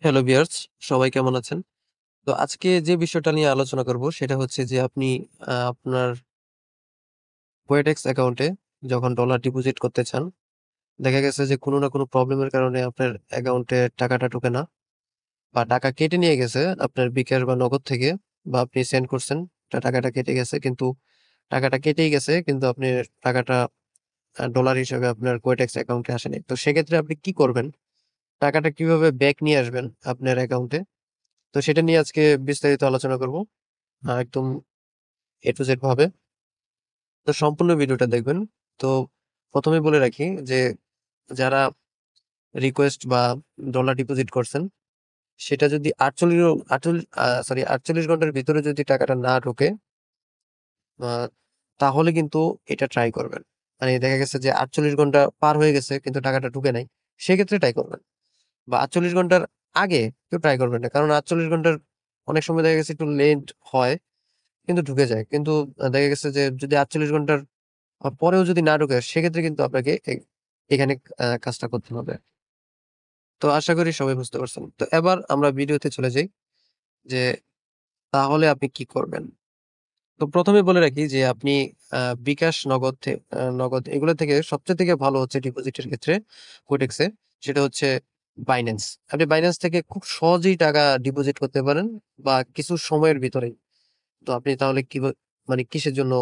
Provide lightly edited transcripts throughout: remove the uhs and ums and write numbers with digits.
Hello viewers, সবাই কেমন আছেন? তো আজকে যে বিষয়টা নিয়ে আলোচনা করব সেটা হচ্ছে যে আপনি আপনার Poetex অ্যাকাউন্টে যখন ডলার ডিপোজিট করতে চান, দেখা গেছে যে কোনো না কোনো প্রবলেমের কারণে আপনার অ্যাকাউন্টে টাকাটা ঢোকে না বা টাকা কেটে নিয়ে গেছে আপনার বিকাশ বা নগদ থেকে বা আপনি সেন্ড করছেন, টাকাটা কেটে গেছে কিন্তু টাকাটা কেটেই গেছে কিন্তু আপনি টাকাটা ডলার হিসেবে আপনার Poetex অ্যাকাউন্টে আসেনি। তো সেক্ষেত্রে আপনি কি করবেন? টাকাটা কিভাবে ব্যাক নিয়ে আসবেন আপনার অ্যাকাউন্টে? তো সেটা নিয়ে আজকে বিস্তারিত আলোচনা করব। একদম এ টু জেড ভাবে। তো সম্পূর্ণ ভিডিওটা দেখবেন। তো ১ম এই বলে রাখি যে যারা রিকোয়েস্ট বা ডলার ডিপোজিট করছেন, সেটা যদি ৪৮ ঘন্টার ভিতরে যদি টাকাটা না ঢোকে, আ তাহলে কিন্তু এটা ট্রাই করবেন। মানে দেখা গেছে যে ৪৮ ঘন্টা পার হয়ে গেছে কিন্তু টাকাটা ঢুকে নাই। সেক্ষেত্রে ট্রাই করবেন। বা ৪৮ ঘন্টার আগে কেউ ট্রাই করবেন না। কারণ ৪৮ ঘন্টার অনেক সময় দেখা গেছে একটু লেট হয় কিন্তু ঢুকে যায়। কিন্তু দেখা গেছে যে যদি ৪৮ ঘন্টার পরেও যদি না ঢোকে সেক্ষেত্রে কিন্তু আপনাকে এখানে কাজটা করতে হবে। তো আশা করি সবাই বুঝতে পারছেন। তো এবার আমরা ভিডিওতে চলে যাই যে তাহলে আপনি কি করবেন? তো ১ম এ বলে রাখি যে আপনি আ বিকাশ, নগদ এগুলো থেকে সবচেয়ে থেকে ভালো হচ্ছে ডিপোজিটের ক্ষেত্রে Kotex এ সেটা হচ্ছে Binance। আপনি Binance থেকে খুব সহজেই টাকা ডিপোজিট করতে পারেন বা কিছু সময়ের ভিতরেই। তো আপনি তাহলে মানে কিসের জন্য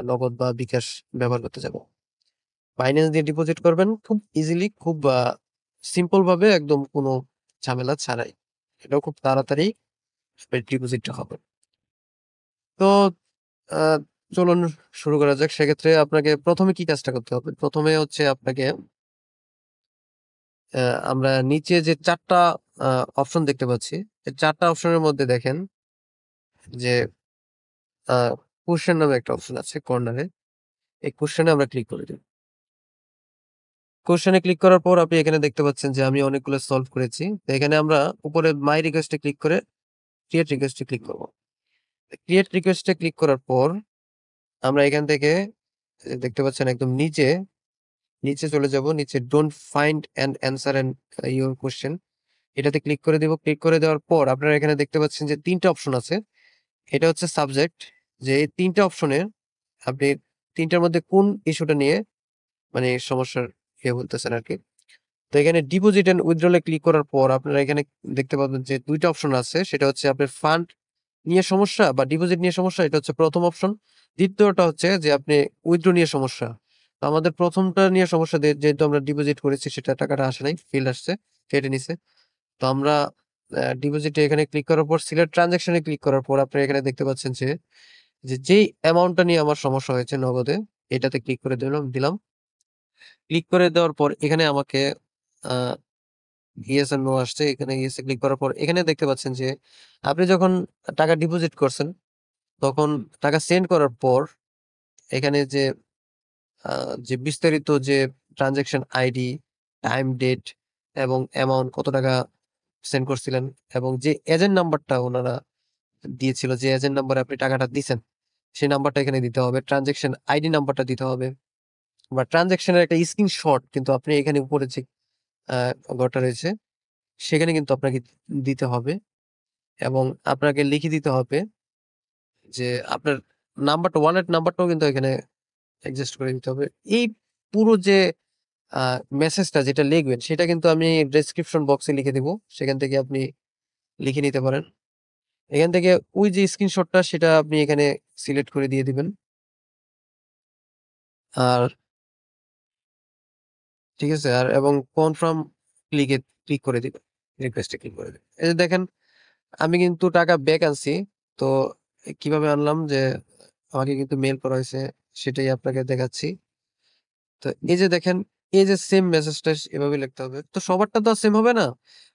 নগদ বা বিকাশ ব্যবহার করতে যাবেন? Binance দিয়ে ডিপোজিট করবেন খুব ইজিলি খুব সিম্পল ভাবে একদম কোনো ঝামেলা ছাড়াই। এটাও খুব তাড়াতাড়ি আপনার ডিপোজিটটা হবে। তো আ চলুন শুরু করা যাক। সেক্ষেত্রে আপনাকে ১ম এ কি কাজটা করতে হবে? ১ম এ হচ্ছে আপনাকে অ্যা আমরা নিচে যে ৪ টা আ অপশন দেখতে পাচ্ছি, এই ৪ টা অপশনের মধ্যে দেখেন যে আ কোয়েশ্চেন নামে একটা অপশন আছে কর্নারে। এই কোয়েশ্চেন এ আমরা ক্লিক করে দিব। কোয়েশ্চেন এ ক্লিক করার পর আপনি এখানে দেখতে পাচ্ছেন যে আমি অনেকগুলো সলভ করেছি। তো এখানে আমরা উপরে মাই রিকোয়েস্ট এ ক্লিক করে ক্রিয়েট রিকোয়েস্ট এ ক্লিক করব। ক্রিয়েট রিকোয়েস্ট এ ক্লিক করার পর আমরা এখান থেকে দেখতে পাচ্ছেন একদম নিচে চলে যাব। নিচে don't find an answer and your question এটাতে ক্লিক করে দিব। ক্লিক করে দেওয়ার পর আপনারা এখানে দেখতে পাচ্ছেন যে ৩ টা অপশন আছে। এটা হচ্ছে সাবজেক্ট যে এই ৩ টা অপশনে আপনি ৩ টার মধ্যে কোন ইস্যুটা নিয়ে মানে সমস্যার বলতেছেন আরকি। তো এখানে ডিপোজিট এন্ড উইথড্রল এ ক্লিক করার পর আপনারা এখানে দেখতে পাবেন যে ২ টা অপশন আছে। সেটা হচ্ছে আপনার ফান্ড নিয়ে সমস্যা বা ডিপোজিট নিয়ে সমস্যা এটা হচ্ছে ১ম অপশন। দ্বিতীয়টা হচ্ছে যে আপনি উইথড্র নিয়ে সমস্যা। তো আমাদের ১ম টা নিয়ে সমস্যা যেহেতু আমরা ডিপোজিট করেছি সেটা টাকাটা আসে নাই, ফেইল্ড আসছে, কেটে নিছে। তো আমরা ডিপোজিট এ এখানে ক্লিক করার পর সিলেক্ট ট্রান্সেকশন এ ক্লিক করার পর আপনারা এখানে দেখতে পাচ্ছেন যেই অ্যামাউন্টটা নিয়ে আমার সমস্যা হয়েছে নগদে এটাতে ক্লিক করে দিলাম। ক্লিক করে দেওয়ার পর এখানে আমাকে আ ইয়েস এন্ড নো আসছে। এখানে ইয়েস এ ক্লিক করার পর এখানে দেখতে পাচ্ছেন যে আপনি যখন টাকা ডিপোজিট করছেন, তখন টাকা সেন্ড করার পর এখানে আ বিস্তারিত ট্রান্সেকশন আইডি, টাইম, ডেট এবং অ্যামাউন্ট কত টাকা সেন্ড করছিলেন এবং যে এজেন্ট নাম্বারটা উনারা দিয়েছিল, যে এজেন্ট নাম্বারে আপনি টাকাটা দিছেন, সেই নাম্বারটা এখানে দিতে হবে। ট্রান্সেকশন আইডি নাম্বারটা দিতে হবে বা ট্রান্সেকশন এর একটা স্ক্রিনশট কিন্তু আপনি এখানে উপরে যে আ ঘরটা রয়েছে সেখানে কিন্তু আপনাকে দিতে হবে এবং আপনাকে লিখে দিতে হবে যে আপনার ওয়ালেট নাম্বারটাও কিন্তু এখানে অ্যাডজাস্ট করে দিতে হবে। এই পুরো আ মেসেজটা যেটা লিখবেন সেটা কিন্তু আমি ডেসক্রিপশন বক্সে লিখে দিব। সেখান থেকে আপনি লিখে নিতে পারেন। এখান থেকে ওই যে স্ক্রিনশটটা সেটা আপনি এখানে সিলেক্ট করে দিয়ে দিবেন। আর ঠিক আছে? এবং কনফার্ম ক্লিকে ক্লিক করে দিবেন। রিকোয়েস্ট এ ক্লিক করে দিবেন। এই যে দেখেন আমি কিন্তু টাকা ব্যাক আনছি। তো কিভাবে আনলাম যে আমাকে কিন্তু মেইল করা হইছে সেটাই আপনাকে দেখাচ্ছি। তো এই যে দেখেন, এই যে সেম মেসেজটা এভাবে লিখতে হবে। তো সবারটা তো আর সেম হবে না।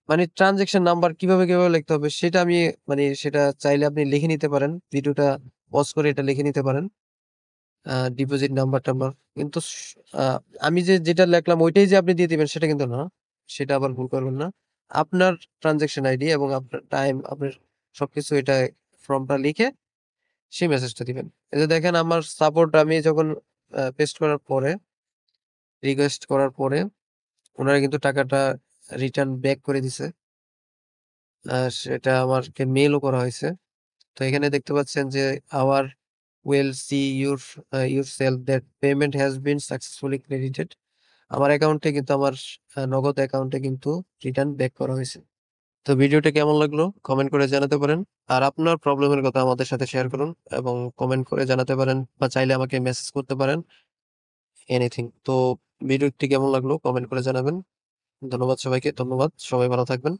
মানে ট্রান্সেকশন নাম্বার কিভাবে লিখতে হবে সেটা আমি মানে সেটা চাইলে আপনি লিখে নিতে পারেন। ভিডিওটা পজ করে এটা লিখে নিতে পারেন। ডিপোজিট নাম্বার-টাম্বার। কিন্তু আ আমি যেটা লেখলাম ওইটাই যে আপনি দিয়ে দিবেন সেটা কিন্তু না। সেটা আবার ভুল করবেন না। আপনার ট্রান্সেকশন আইডি এবং আপনার টাইম, আপনার সবকিছু এটা ফর্মটা লিখে সেই মেসেজটা দিবেন। এই যে দেখেন আমার সাপোর্ট আমি যখন পেস্ট করার পরে, রিকোয়েস্ট করার পরে উনারা কিন্তু টাকাটা রিটার্ন ব্যাক করে দিছে। সেটা আমাকে মেইলও করা হয়েছে। তো এখানে দেখতে পাচ্ছেন যে our will see yourself that payment has been successfully credited. আমার অ্যাকাউন্টে কিন্তু আমার নগদ অ্যাকাউন্টে কিন্তু রিটার্ন ব্যাক করা হয়েছে। তো ভিডিওটা কেমন লাগলো কমেন্ট করে জানাতে পারেন। আর আপনার প্রবলেমের কথা আমাদের সাথে শেয়ার করুন এবং কমেন্ট করে জানাতে পারেন বা চাইলে আমাকে মেসেজ করতে পারেন এনিথিং। তো ভিডিওটি কেমন লাগলো কমেন্ট করে জানাবেন। ধন্যবাদ সবাইকে। ধন্যবাদ। সবাই ভালো থাকবেন।